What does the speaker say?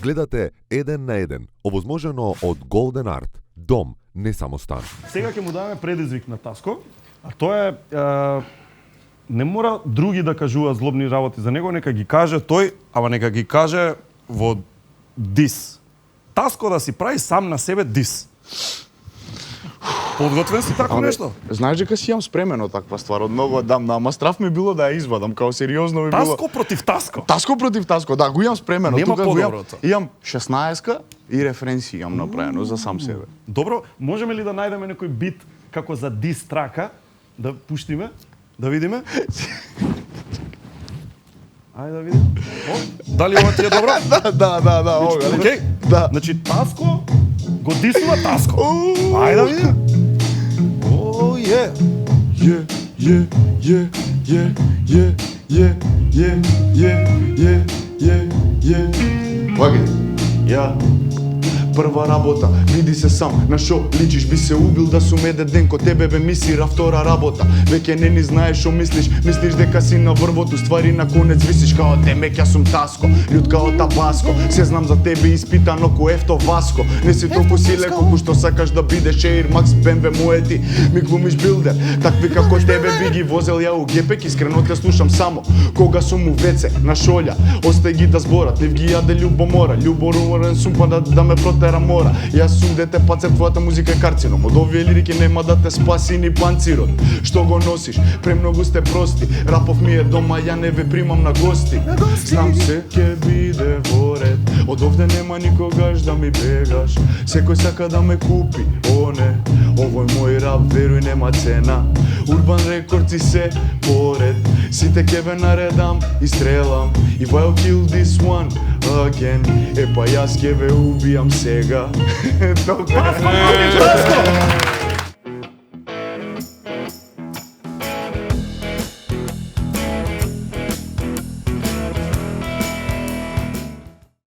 Гледате Еден на еден, овозможено од Golden Art. Дом, не само стан. Сега ќе му даваме предизвик на Таско, а тоа е не мора други да кажуваат злобни работи за него, нека ги каже тој, ама нека ги каже во дис. Таско да си прави сам на себе дис. Подготвен си тако нешто? Знаеш дека си имам спремено таква ствар од многу одамна, ама страв ми било да ја извадам, као сериозно ми било. Таско против Таско. Таско против Таско, да, го имам спремено. Нема Тука го подоброто. имам 16-ка и референси имам направено за сам себе. Добро, можеме ли да најдеме некој бит како за дис трака? Да пуштиме? Да видиме? Ајде да видиме. О, дали ова ти е добро? Да, ога. Океј. Да. Значи Таско го дисува Таско. Ајде да видиме. О, е. Вагај. Ја. Прва работа, види се сам, на шо личиш, би се убил да сум еден ден ко тебе бе мисира втора работа. Веќе не ни знаеш шо мислиш, мислиш дека си на врвото, ствари на конец висиш као демек јас сум Таско, лют као Табаско. Се знам за тебе испитано ко Ефто Васко. Не си толку силе колку што сакаш да бидеш Air Max BMW моети. Ми глумиш билдер, такви како тебе би ги возел ја у гепек, искрено те слушам само кога сум у веце на шолја. Остај ги да зборат, нив ги јаде љубомора, љуборуварен сум па да ме тера мора. Јас сум дете пацер, твојата музика е карцином. Од овие лирики нема да те спаси ни панцирот. Што го носиш? Премногу сте прости. Рапов ми е дома, ја не ве примам на гости. Знам се ќе биде во ред. Од овде нема никогаш да ми бегаш. Секој сака да ме купи, о не. Овој мој рап, веруј, нема цена. Урбан рекордси се поред. Сите ќе ве наредам и стрелам. If I'll kill this one again, па јас ќе ве убијам сега. Таско против Таско!